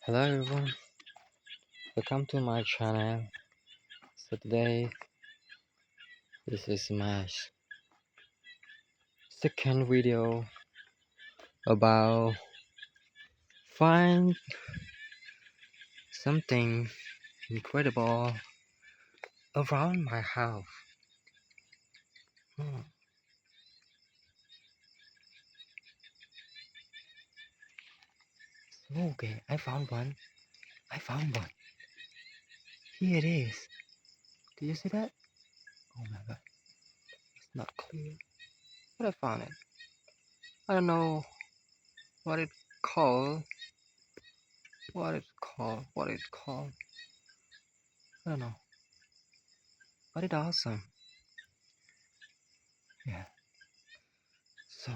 Hello everyone, welcome to my channel. So today this is my second video about find something incredible around my house. Hmm. Okay, I found one. I found one. Here it is. Do you see that? Oh my god, it's not clear. But I found it. I don't know what it called. What it's called. I don't know. But it's awesome. Yeah. So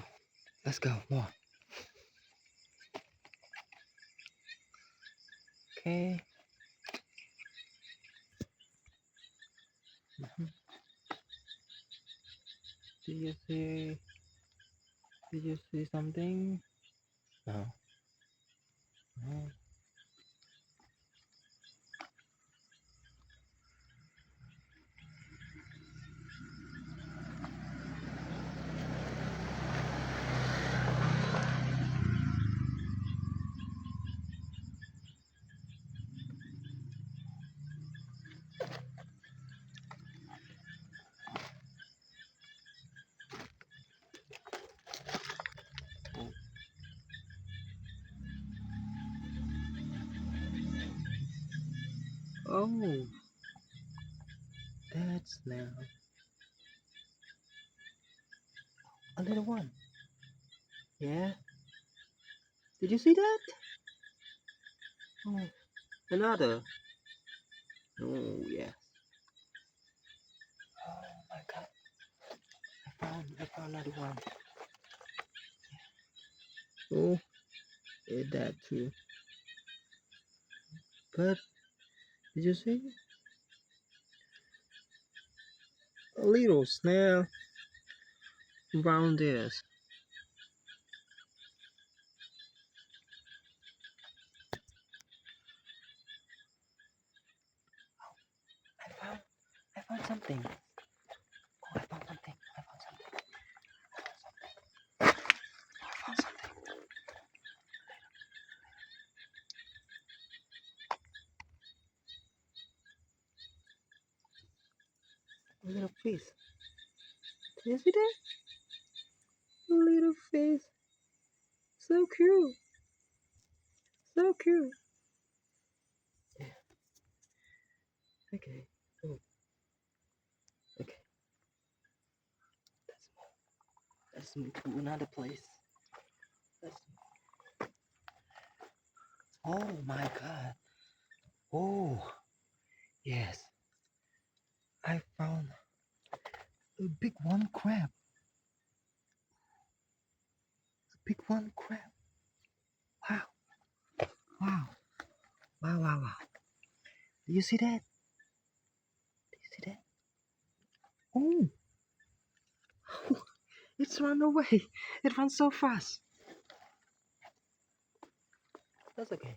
let's go more. Okay. Mhm. Did you see? Did you see something? No. No. Oh, that's now a little one. Yeah. Did you see that? Oh, another. Oh, yes. Oh my God. I found another one. Oh, it that too. But did you see a little snail around this? I found, I found something. Oh, I found something. I found something. I found something. A little fish. Did you see that? A little fish. So cute. So cute. Yeah. Okay. Oh, okay. Let's move to another place. Let's. Oh my God. Oh yes. I found a big one crab. A big one crab. Wow. Wow. Wow. Wow. Wow. Do you see that? Do you see that? Oh. It's run away. It runs so fast. That's okay.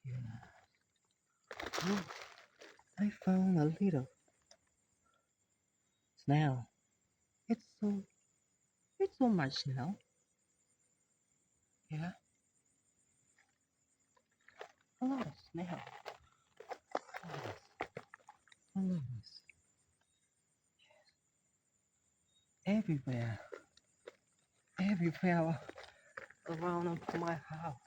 Yeah. Oh, I found a little snail. It's so. It's so much snail. Yeah. A lot of snail. A lot of everywhere. Everywhere around my house.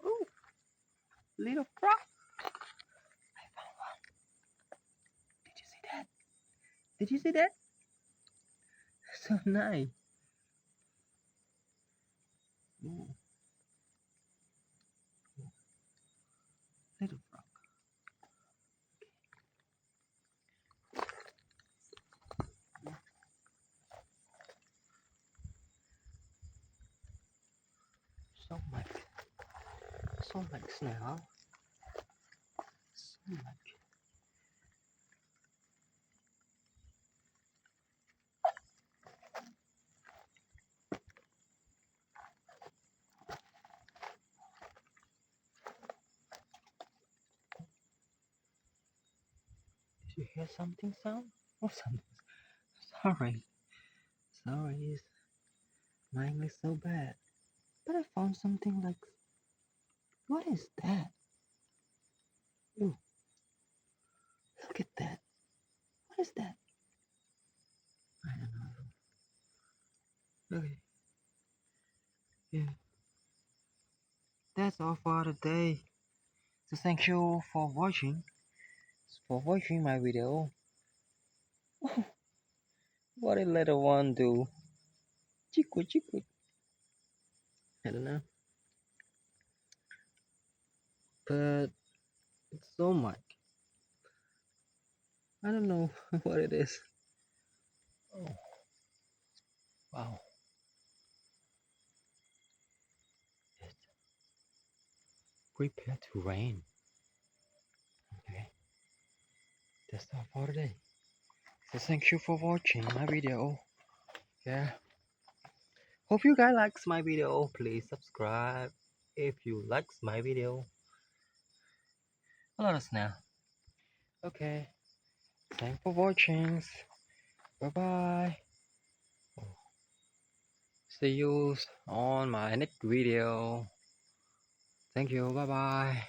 Oh, little frog. I found one. Did you see that? Did you see that? So nice. Ooh. Little frog. So much snail. So much. Did you hear something sound? Oh, something. Sorry. Sorry. My English so bad. But I found something like. What is that? Ooh, look at that. What is that? I don't know. Okay. Yeah. That's all for today. So thank you for watching my video. What did little one do? Chiku chiku. I don't know. But it's so much. I don't know what it is. Oh, wow. It's prepare to rain. Okay. That's all for today. So thank you for watching my video. Yeah. Hope you guys likes my video. Please subscribe if you likes my video. Let us know. Okay. Thanks for watching. Bye bye. See you on my next video. Thank you. Bye bye.